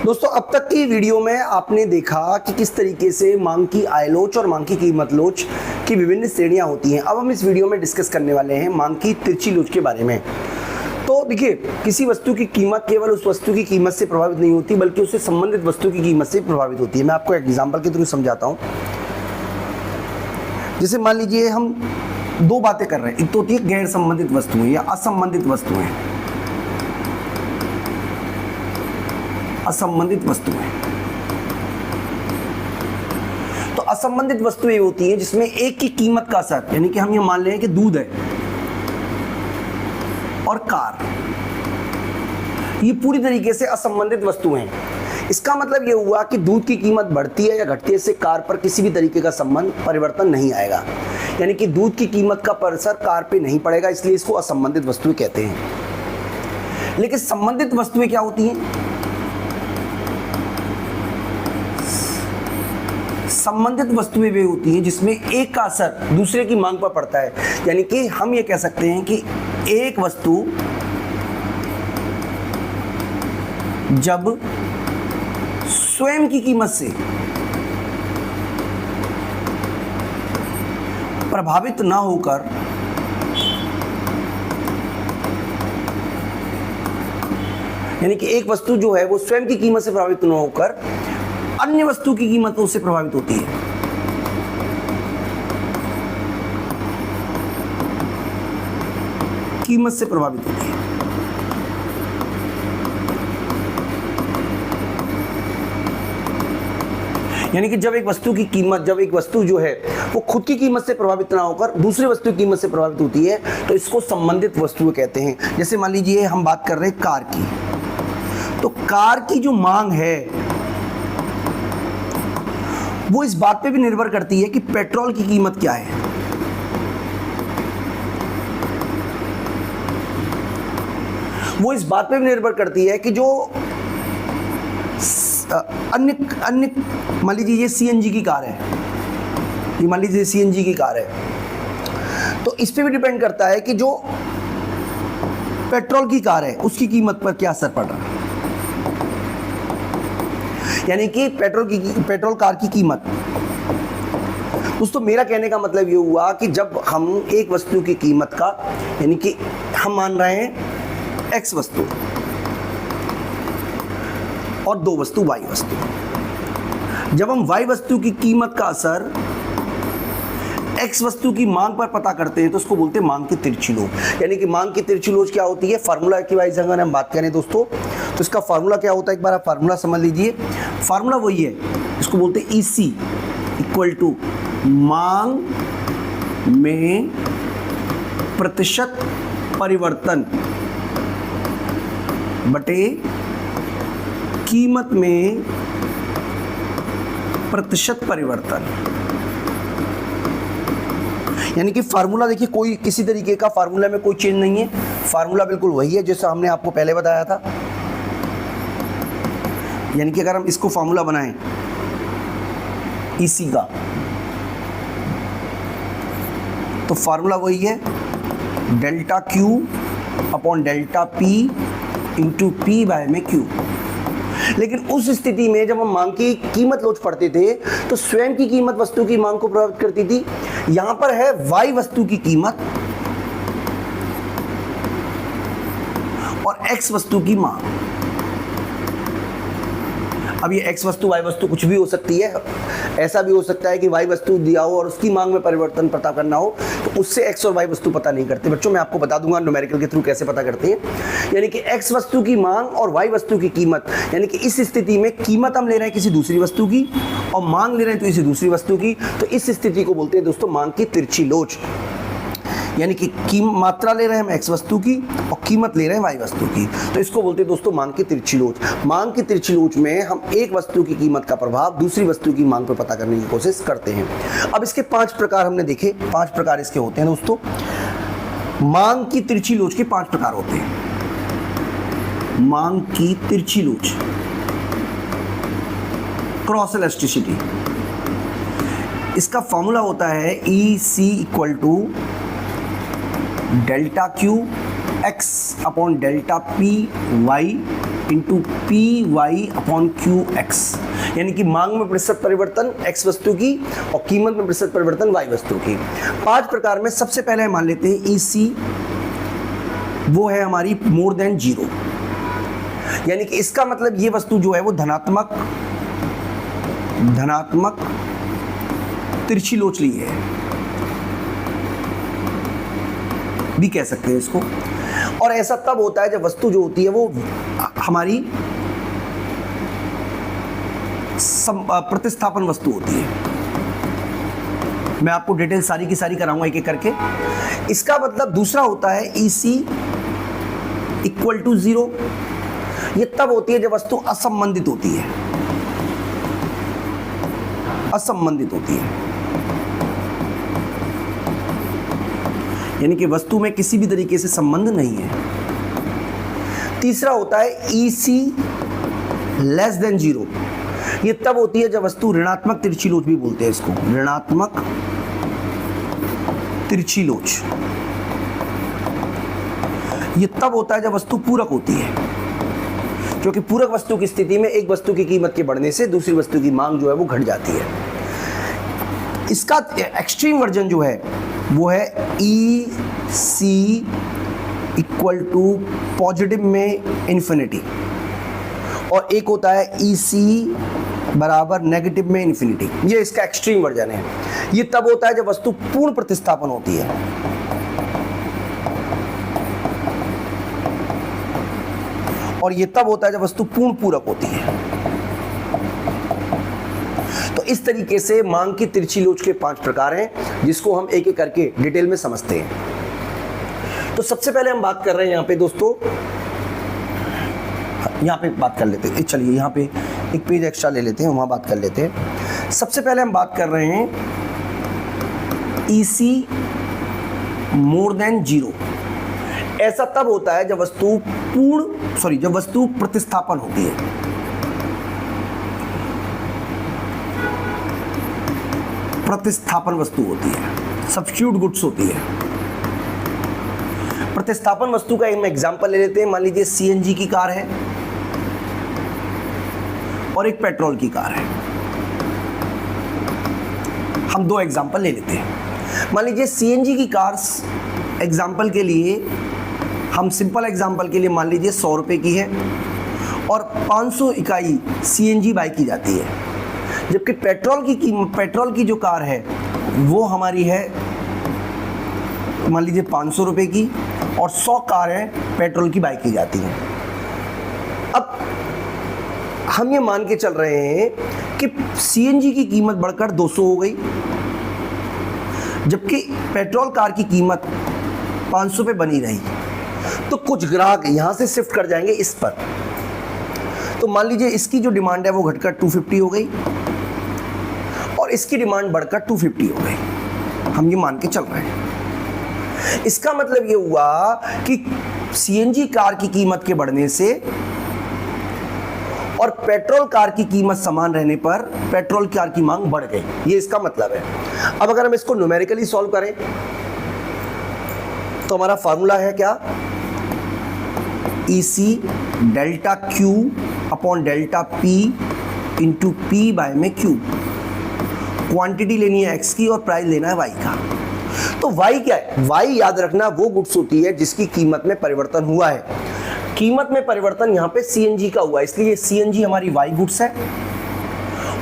दोस्तों अब तक की वीडियो में आपने देखा कि किस तरीके से मांग की आय लोच और मांग की कीमत लोच की विभिन्न श्रेणियां होती हैं। अब हम इस वीडियो में डिस्कस करने वाले हैं मांग की तिरछी लोच के बारे में। तो देखिए, किसी वस्तु की कीमत केवल उस वस्तु की कीमत से प्रभावित नहीं होती बल्कि उससे संबंधित वस्तु की कीमत से प्रभावित होती है। मैं आपको एग्जाम्पल के थ्रू समझाता हूँ। जैसे मान लीजिए हम दो बातें कर रहे हैं, एक तो होती है गैर संबंधित वस्तुएं या असंबंधित वस्तुएं। असंबंधित वस्तुएं, तो असंबंधित वस्तुएं होती हैं जिसमें एक की कीमत का असर, यानी कि हम ये मान लें कि दूध है और कार, ये पूरी तरीके से असंबंधित वस्तुएं हैं। इसका मतलब ये हुआ कि दूध की कीमत बढ़ती है या घटती है, इससे कार पर किसी भी तरीके का संबंध परिवर्तन नहीं आएगा, यानी कि दूध की कीमत का असर कार पे नहीं पड़ेगा, इसलिए इसको असंबंधित वस्तुएं कहते हैं। लेकिन संबंधित वस्तुएं क्या होती हैं? संबंधित वस्तुएं वे होती हैं जिसमें एक का असर दूसरे की मांग पर पड़ता है, यानी कि हम ये कह सकते हैं कि एक वस्तु जब स्वयं की कीमत से प्रभावित ना होकर यानी कि एक वस्तु जो है वो स्वयं की कीमत से प्रभावित ना होकर अन्य वस्तु की कीमतों से प्रभावित होती है। कीमत से प्रभावित होती है। यानी कि जब एक वस्तु की कीमत, जब एक वस्तु जो है वो खुद की कीमत से प्रभावित ना होकर दूसरे वस्तु की कीमत से प्रभावित होती है, तो इसको संबंधित वस्तुएं कहते हैं। जैसे मान लीजिए हम बात कर रहे हैं कार की, तो कार की जो मांग है वो इस बात पे भी निर्भर करती है कि पेट्रोल की कीमत क्या है। वो इस बात पे भी निर्भर करती है कि जो अन्य मान लीजिए ये सीएनजी की कार है, ये मान लीजिए सीएनजी की कार है, तो इस पे भी डिपेंड करता है कि जो पेट्रोल की कार है उसकी कीमत पर क्या असर पड़ रहा है। यानी कि पेट्रोल कार की कीमत। दोस्तों मेरा कहने का मतलब ये हुआ कि जब हम एक वस्तु की कीमत का, यानी कि हम मान रहे हैं एक्स वस्तु और दो वस्तु वाई वस्तु, जब हम वाई वस्तु की कीमत का असर एक्स वस्तु की मांग पर पता करते हैं तो उसको बोलते हैं मांग की तिरछी लोच। यानी कि मांग की तिरछी लोच क्या होती है? फार्मूला की वाइज अगर हम बात करें दोस्तों, तो इसका फार्मूला क्या होता है, एक बार आप फार्मूला समझ लीजिए। फार्मूला वही है, इसको बोलते हैं EC इक्वल टू मांग में प्रतिशत परिवर्तन बटे कीमत में प्रतिशत परिवर्तन। यानी कि फार्मूला देखिए, कोई किसी तरीके का फार्मूला में कोई चेंज नहीं है, फार्मूला बिल्कुल वही है जैसा हमने आपको पहले बताया था। यानी कि अगर हम इसको फार्मूला बनाएं EC का, तो फार्मूला वही है delta Q upon delta P into P by में Q। लेकिन उस स्थिति में जब हम मांग की कीमत लोच पढ़ते थे तो स्वयं की कीमत वस्तु की मांग को प्रभावित करती थी। यहां पर है वाई वस्तु की कीमत और एक्स वस्तु की मांग। अब ये एक्स वस्तु वाई वस्तु कुछ भी हो सकती है, ऐसा भी हो सकता है कि वाई वस्तु दिया हो और उसकी मांग में परिवर्तन पता करना हो, तो उससे एक्स और वाई वस्तु पता नहीं करते। बच्चों मैं आपको बता दूंगा न्यूमेरिकल के थ्रू कैसे पता करते हैं। यानी कि एक्स वस्तु की मांग और वाई वस्तु की कीमत, यानी कि इस स्थिति में कीमत हम ले रहे हैं किसी दूसरी वस्तु की और मांग ले रहे हैं तो किसी दूसरी वस्तु की, तो इस स्थिति को बोलते हैं दोस्तों मांग की तिरछी लोच। यानी कि मात्रा ले रहे हैं हम एक्स वस्तु की और कीमत ले रहे हैं वाई वस्तु की, तो इसको बोलते हैं दोस्तों मांग की तिरछी लोच। मांग की तिरछी लोच में हम एक वस्तु की कीमत का प्रभाव दूसरी वस्तु की मांग पर पता करने की कोशिश करते हैं। अब इसके 5 प्रकार हमने देखे, 5 प्रकार इसके होते हैं दोस्तों। मांग की तिरछी लोच के 5 प्रकार होते हैं। मांग की तिरछी लोच, क्रॉस इलास्टिसिटी, इसका फॉर्मूला होता है EC equal to delta Q x upon delta P y into P Y upon Q X, यानी कि मांग में प्रतिशत परिवर्तन एक्स वस्तु की और कीमत में प्रतिशत परिवर्तन वाई वस्तु की। 5 प्रकार में सबसे पहले मान लेते हैं EC, वो है हमारी मोर देन 0, यानी कि इसका मतलब ये वस्तु जो है वो धनात्मक तिरछी लोचली है भी कह सकते हैं इसको। और ऐसा तब होता है जब वस्तु जो होती है वो हमारी प्रतिस्थापन वस्तु होती है। मैं आपको डिटेल सारी की सारी कराऊंगा एक एक करके। इसका मतलब दूसरा होता है EC इक्वल टू 0, ये तब होती है जब वस्तु असंबंधित होती है, असंबंधित होती है, यानी कि वस्तु में किसी भी तरीके से संबंध नहीं है। तीसरा होता है EC लेस देन 0, ये तब होती है जब वस्तु ऋणात्मक तिरछी लोच भी बोलते हैं इसको, ऋणात्मक तिरछी लोच। ये तब होता है जब वस्तु पूरक होती है, क्योंकि पूरक वस्तु की स्थिति में एक वस्तु की कीमत के बढ़ने से दूसरी वस्तु की मांग जो है वो घट जाती है। इसका एक्सट्रीम वर्जन जो है वो है EC इक्वल टू पॉजिटिव में इन्फिनिटी, और एक होता है EC बराबर नेगेटिव में इन्फिनिटी। ये इसका एक्सट्रीम वर्जन है। ये तब होता है जब वस्तु पूर्ण प्रतिस्थापन होती है, और ये तब होता है जब वस्तु पूर्ण पूरक होती है। तो इस तरीके से मांग की तिरछी लोच के 5 प्रकार हैं, जिसको हम एक एक करके डिटेल में समझते हैं। तो सबसे पहले हम बात कर रहे हैं यहाँ पे दोस्तों, यहाँ पे बात कर लेते हैं, चलिए यहाँ पे एक पेज एक्स्ट्रा ले लेते हैं, वहाँ बात कर लेते हैं। सबसे पहले हम बात कर रहे हैं EC मोर देन 0। ऐसा तब होता है जब वस्तु जब वस्तु प्रतिस्थापन होती है। प्रतिस्थापन वस्तु होती है, सब्स्टिट्यूट गुड्स होती है। प्रतिस्थापन वस्तु का एक एग्जांपल ले लेते हैं। मान लीजिए CNG की कार है और एक पेट्रोल की कार है। हम 2 एग्जांपल ले लेते हैं। मान लीजिए CNG की कार एग्जांपल के लिए, हम सिंपल एग्जांपल के लिए मान लीजिए 100 रुपए की है और 500 इकाई CNG बाई की जाती है, जबकि पेट्रोल की जो कार है वो हमारी है मान लीजिए 500 रुपए की, और 100 कार है पेट्रोल की बाई की जाती है। अब हम ये मान के चल रहे हैं कि CNG की कीमत बढ़कर 200 हो गई, जबकि पेट्रोल कार की कीमत 500 पे बनी रही। तो कुछ ग्राहक यहां से शिफ्ट कर जाएंगे इस पर। तो मान लीजिए इसकी जो डिमांड है वो घटकर 250 हो गई और इसकी डिमांड बढ़कर 250 हो गई। हम ये मान के चल रहे हैं। इसका मतलब ये हुआ कि CNG कार की कीमत के बढ़ने से और पेट्रोल कार की कीमत समान रहने पर पेट्रोल कार की मांग बढ़ गई। ये इसका मतलब है। अब अगर हम इसको न्यूमेरिकली सॉल्व करें तो हमारा फॉर्मूला है क्या, EC delta Q upon delta P into P by में Q। क्वांटिटी लेनी है X की और प्राइस लेना है Y का। तो Y क्या है? Y याद रखना वो गुड्स होती है जिसकी कीमत में परिवर्तन हुआ है। कीमत में परिवर्तन यहाँ पे CNG का हुआ, इसलिए CNG हमारी Y गुड्स है,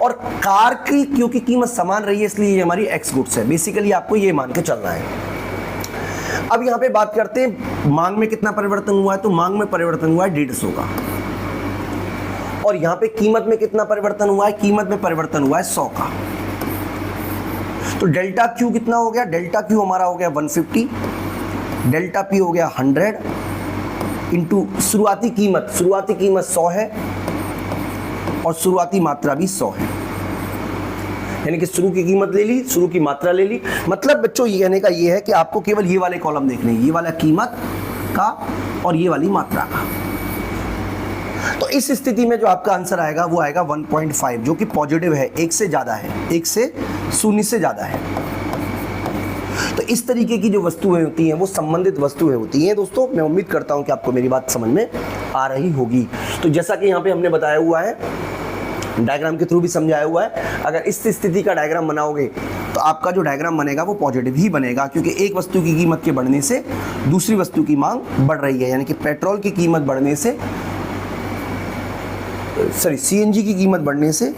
और कार की क्योंकि कीमत समान रही है इसलिए ये हमारी X गुड्स है। बेसिकली आपको ये मान के चलना है। अब यहाँ पे बात करते हैं मांग में कितना परिवर्तन हुआ है। तो मांग में परिवर्तन हुआ है 150 का, और यहाँ पे कीमत में कितना परिवर्तन हुआ है, कीमत में परिवर्तन हुआ है 100 का। तो डेल्टा Q कितना हो गया, डेल्टा Q हमारा हो गया 150, डेल्टा P हो गया 100 इंटू शुरुआती कीमत 100 है और शुरुआती मात्रा भी 100 है, यानी कि शुरू की कीमत ले ली, शुरू की मात्रा ले ली। मतलब बच्चों ये कहने का ये है कि आपको केवल ये वाले कॉलम देखने हैं, ये वाला कीमत का और ये वाली मात्रा का। तो इस स्थिति में जो आपका आंसर आएगा वो आएगा 1.5, जो कि पॉजिटिव है, 1 से ज्यादा है, 1 से 0 से ज्यादा है। तो इस तरीके की जो वस्तुएं होती हैं वो संबंधित वस्तुएं होती हैं दोस्तों। मैं उम्मीद करता हूं कि आपको मेरी बात समझ में आ रही होगी। तो जैसा कि यहाँ पे हमने बताया हुआ है, डायग्राम के थ्रू भी समझाया हुआ है, अगर इस स्थिति का डायग्राम बनाओगे तो आपका जो डायग्राम बनेगा वो पॉजिटिव ही बनेगा, क्योंकि एक वस्तु की कीमत के बढ़ने से दूसरी वस्तु की मांग बढ़ रही है। यानी कि पेट्रोल की कीमत बढ़ने से, सीएनजी की कीमत बढ़ने से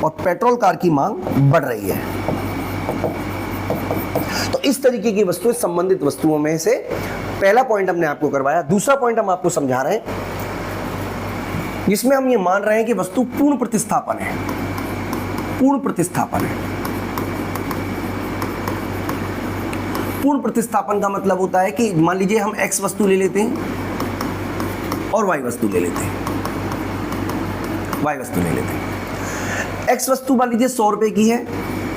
और पेट्रोल कार की मांग बढ़ रही है। तो इस तरीके की वस्तुएं संबंधित वस्तुओं में से पहला पॉइंट हमने आपको करवाया। दूसरा पॉइंट हम आपको समझा रहे हैं जिसमें हम ये मान रहे हैं कि वस्तु पूर्ण प्रतिस्थापन है। पूर्ण प्रतिस्थापन है। पूर्ण प्रतिस्थापन का मतलब होता है कि मान लीजिए हम x वस्तु ले लेते हैं और y वस्तु ले लेते हैं। y वस्तु ले लेते हैं। x वस्तु मान लीजिए 100 रुपए की है,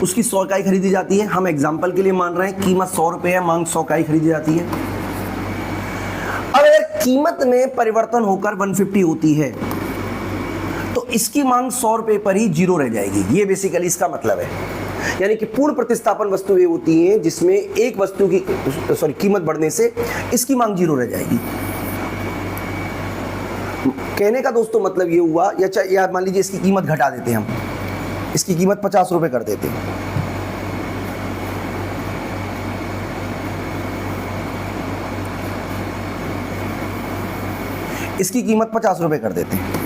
उसकी 100 इकाई खरीदी जाती है। हम एग्जाम्पल के लिए मान रहे हैं कीमत 100 रुपए है, मांग 100 इकाई खरीदी जाती है। अब अगर कीमत में परिवर्तन होकर 150 होती है तो इसकी मांग 100 रुपए पर ही जीरो रह जाएगी। ये बेसिकली इसका मतलब है। यानी कि पूर्ण प्रतिस्थापन वस्तुएं होती हैं जिसमें एक वस्तु की कीमत बढ़ने से इसकी मांग जीरो रह जाएगी। कहने का दोस्तों मतलब ये हुआ, या मान लीजिए इसकी कीमत घटा देते हैं, हम इसकी कीमत 50 रुपए कर देते हैं। इसकी कीमत 50 रुपए कर देते हैं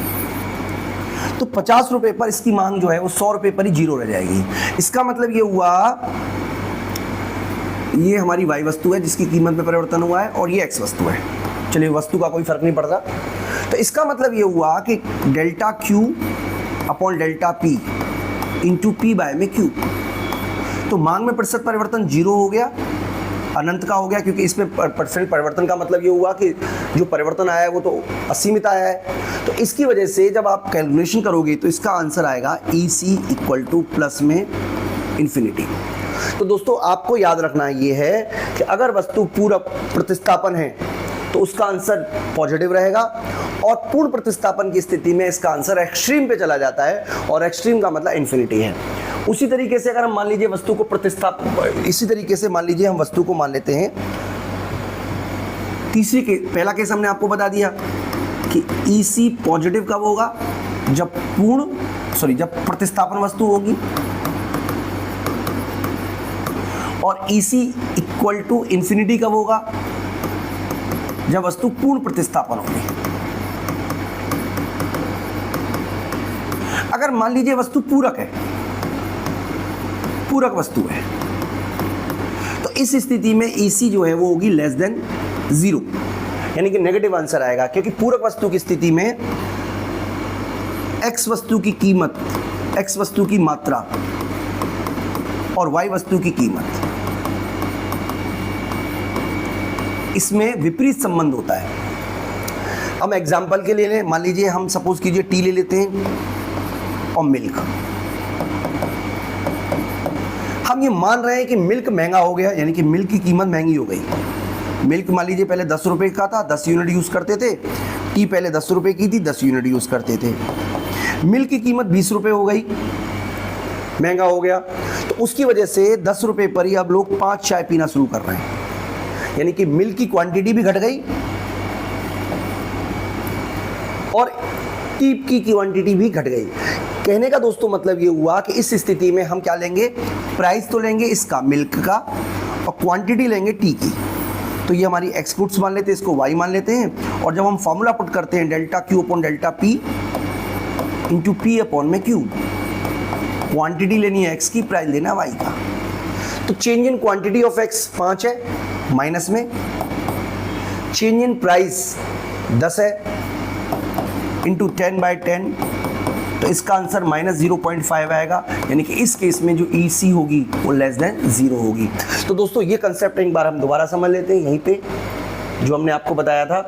तो 50 रुपए पर इसकी मांग जो है वो 100 रुपए पर ही जीरो रह जाएगी। इसका मतलब ये हुआ, ये हमारी y वस्तु है जिसकी कीमत में परिवर्तन हुआ है और ये x वस्तु है। चलिए वस्तु का कोई फर्क नहीं पड़ता। तो इसका मतलब ये हुआ कि delta Q upon delta P into P by में Q। तो मांग में प्रतिशत परिवर्तन जीरो हो गया, अनंत का हो गया, क्योंकि इसमें परसेंट परिवर्तन का मतलब ये हुआ कि जो परिवर्तन आया है वो तो असीमित आया है। तो इसकी वजह से जब आप कैलकुलेशन करोगे तो इसका आंसर आएगा EC इक्वल टू प्लस में इन्फिनिटी। तो दोस्तों आपको याद रखना ये है कि अगर वस्तु पूरा प्रतिस्थापन है तो उसका आंसर पॉजिटिव रहेगा, और पूर्ण प्रतिस्थापन की स्थिति में इसका आंसर एक्सट्रीम पे चला जाता है, और एक्सट्रीम का मतलब इन्फिनिटी है। उसी तरीके से अगर हम मान लीजिए वस्तु को इसी तरीके से मान लीजिए हम वस्तु को मान लेते हैं तीसरी के पहला केस हमने आपको बता दिया कि EC पॉजिटिव कब होगा, जब जब प्रतिस्थापन वस्तु होगी, और EC इक्वल टू इन्फिनिटी कब होगा, जब वस्तु पूर्ण प्रतिस्थापन होगी। अगर मान लीजिए वस्तु पूरक है, पूरक वस्तु है, तो इस स्थिति में EC जो है वो होगी लेस देन 0, यानी कि नेगेटिव आंसर आएगा, क्योंकि पूरक वस्तु की स्थिति में x वस्तु की कीमत, x वस्तु की मात्रा और y वस्तु की कीमत, इसमें विपरीत संबंध होता है। हम एग्जाम्पल के लिए लें, मान लीजिए हम सपोज कीजिए टी ले लेते हैं और मिल्क। हम ये मान रहे हैं कि मिल्क महंगा हो गया, यानी कि मिल्क की कीमत महंगी हो गई। मिल्क मान लीजिए पहले 10 रुपए का था, 10 यूनिट यूज़ करते थे। टी पहले 10 रुपए की थी, 10 यूनिट यूज़ करते थे। मिल्क की कीमत 20 रुपए हो गई, महंगा हो गया, तो उसकी वजह से 10 रुपए पर ही अब लोग 5 चाय पीना शुरू कर रहे हैं, यानी कि मिल्क की क्वांटिटी भी घट गई और टी की क्वांटिटी भी घट गई। कहने का दोस्तों मतलब ये हुआ कि इस स्थिति में हम क्या लेंगे, प्राइस तो लेंगे इसका मिल्क का और क्वांटिटी लेंगे टी की। तो ये हमारी एक्स गुड्स मान लेते हैं, इसको वाई मान लेते हैं, और जब हम फॉर्मूला पुट करते हैं delta Q upon delta P into P upon में क्यू, क्वांटिटी लेनी है एक्स की, प्राइस लेना वाई का। तो change in quantity of x 5 है माइनस में, चेंज इन प्राइस 10 है इंटू 10/10, तो इसका आंसर -0.5 आएगा, यानी कि इस केस में जो EC होगी वो लेस देन 0 होगी। तो दोस्तों ये कंसेप्ट एक बार हम दोबारा समझ लेते हैं यहीं पे, जो हमने आपको बताया था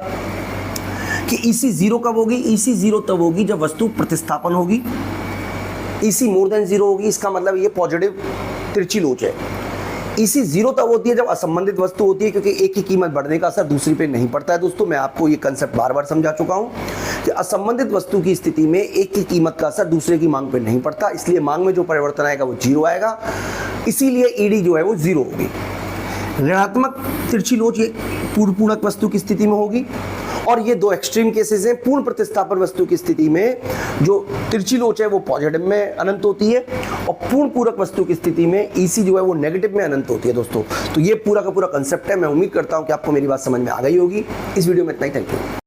कि EC 0 कब होगी। EC 0 तब होगी जब वस्तु प्रतिस्थापन होगी। EC मोर देन 0 होगी, इसका मतलब ये पॉजिटिव तिरछी लोच है। EC जीरो तब होती है जब असंबंधित वस्तु होती है, क्योंकि एक की कीमत बढ़ने का असर दूसरी पे नहीं पड़ता है। दोस्तों मैं आपको ये कंसेप्ट बार बार समझा चुका हूं कि असंबंधित वस्तु की स्थिति में एक की कीमत का असर दूसरे की मांग पे नहीं पड़ता, इसलिए मांग में जो परिवर्तन आएगा वो जीरो आएगा, इसीलिए ED जो है वो जीरो होगी। ऋणात्मक तिरछी लोच ये पूर्णक वस्तु की स्थिति में होगी, और ये दो एक्सट्रीम केसेस हैं। पूर्ण प्रतिस्थापन वस्तु की स्थिति में जो तिरछी लोच है वो पॉजिटिव में अनंत होती है, और पूर्ण पूरक वस्तु की स्थिति में EC जो है वो नेगेटिव में अनंत होती है। दोस्तों तो ये पूरा का पूरा कंसेप्ट है। मैं उम्मीद करता हूं कि आपको मेरी बात समझ में आ गई होगी। इस वीडियो में इतना ही। Thank you.